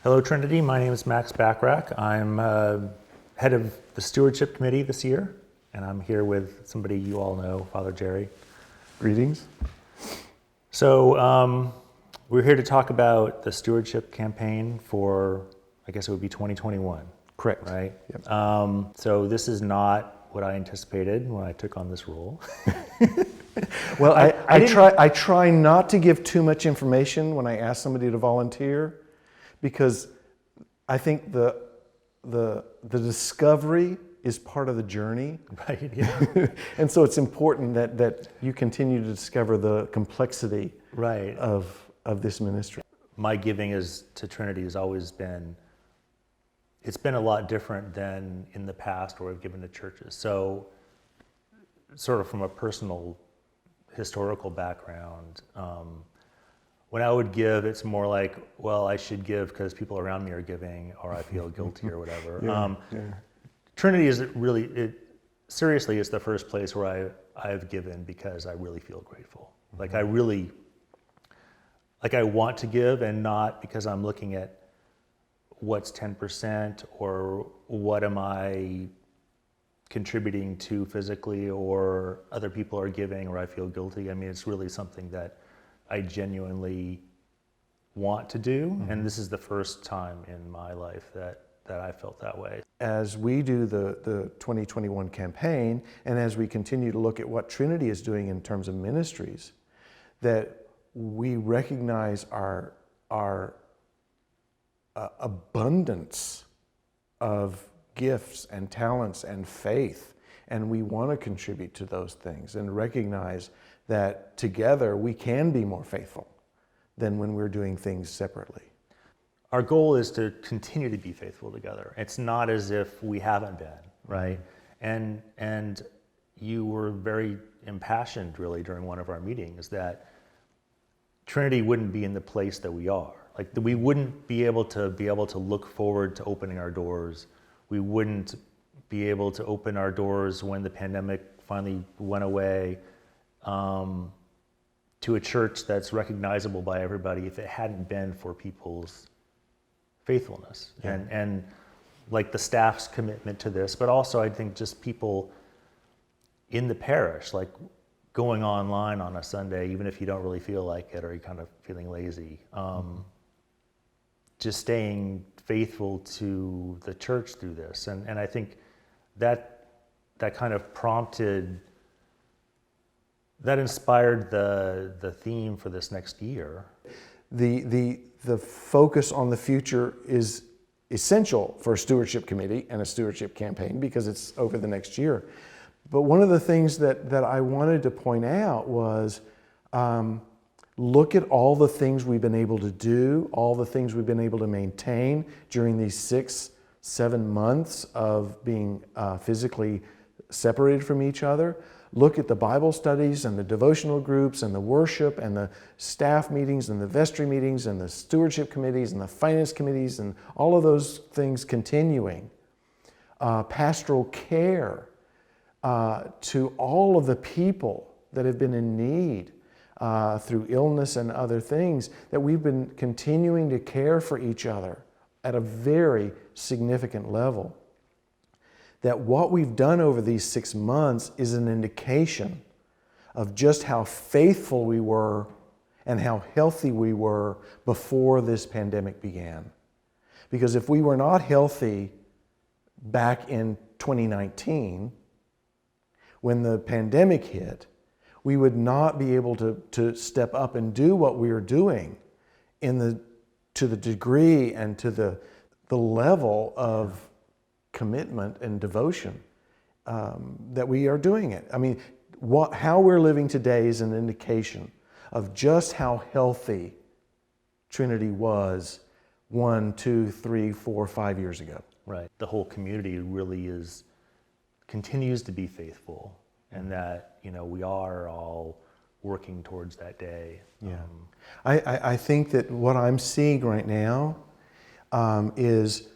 Hello, Trinity. My name is Max Bachrach. I'm head of the Stewardship Committee this year, and I'm here with somebody you all know, Father Gerry. Greetings. So we're here to talk about the stewardship campaign for, I guess it would be 2021. Correct. Right? Yep. So this is not what I anticipated when I took on this role. Well, I try not to give too much information when I ask somebody to volunteer, because I think the discovery is part of the journey. Right, yeah. And so it's important that you continue to discover the complexity Right. of this ministry. My giving to Trinity has always been, it's been a lot different than in the past where I've given to churches. So sort of from a personal historical background, when I would give, it's more like, well, I should give because people around me are giving, or I feel guilty or whatever. Yeah. Trinity is really, seriously, it's the first place where I've given because I really feel grateful. Like I want to give, and not because I'm looking at what's 10% or what am I contributing to physically, or other people are giving, or I feel guilty. I mean, it's really something that I genuinely want to do, and this is the first time in my life that I felt that way. As we do the 2021 campaign, and as we continue to look at what Trinity is doing in terms of ministries, that we recognize our abundance of gifts and talents and faith, and we want to contribute to those things and recognize that together we can be more faithful than when we're doing things separately. Our goal is to continue to be faithful together. It's not as if we haven't been, right? And you were very impassioned really during one of our meetings that Trinity wouldn't be in the place that we are. Like we wouldn't be able to look forward to opening our doors. We wouldn't be able to open our doors when the pandemic finally went away, to a church that's recognizable by everybody if it hadn't been for people's faithfulness. Yeah. And like the staff's commitment to this, but also I think just people in the parish, like going online on a Sunday, even if you don't really feel like it or you're kind of feeling lazy, just staying faithful to the church through this. And I think that kind of prompted, that inspired the theme for this next year. The focus on the future is essential for a stewardship committee and a stewardship campaign because it's over the next year. But one of the things that I wanted to point out was look at all the things we've been able to do, all the things we've been able to maintain during these 6-7 months of being physically separated from each other. Look at the Bible studies and the devotional groups and the worship and the staff meetings and the vestry meetings and the stewardship committees and the finance committees and all of those things continuing. Pastoral care to all of the people that have been in need through illness and other things, that we've been continuing to care for each other at a very significant level. That what we've done over these 6 months is an indication of just how faithful we were and how healthy we were before this pandemic began. Because if we were not healthy back in 2019, when the pandemic hit, we would not be able to step up and do what we are doing to the degree and to the level of commitment and devotion that we are doing it. I mean, how we're living today is an indication of just how healthy Trinity was 1, 2, 3, 4, 5 years ago. Right. The whole community really continues to be faithful, and that, we are all working towards that day. Yeah. I think that what I'm seeing right now is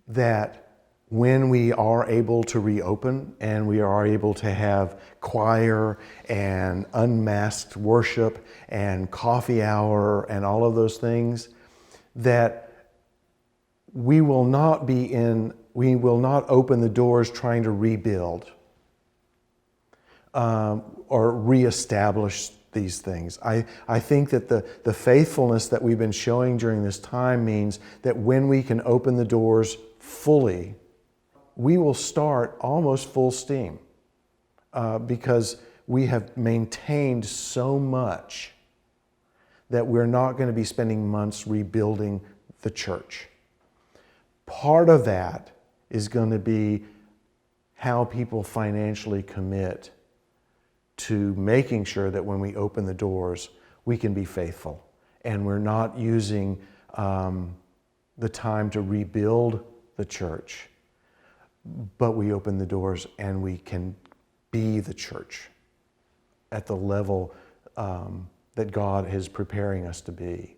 that when we are able to reopen and we are able to have choir and unmasked worship and coffee hour and all of those things, that we will not open the doors trying to rebuild or reestablish these things. I think that the faithfulness that we've been showing during this time means that when we can open the doors fully, we will start almost full steam because we have maintained so much that we're not going to be spending months rebuilding the church. Part of that is going to be how people financially commit to making sure that when we open the doors, we can be faithful. And we're not using the time to rebuild the church, but we open the doors and we can be the church at the level that God is preparing us to be.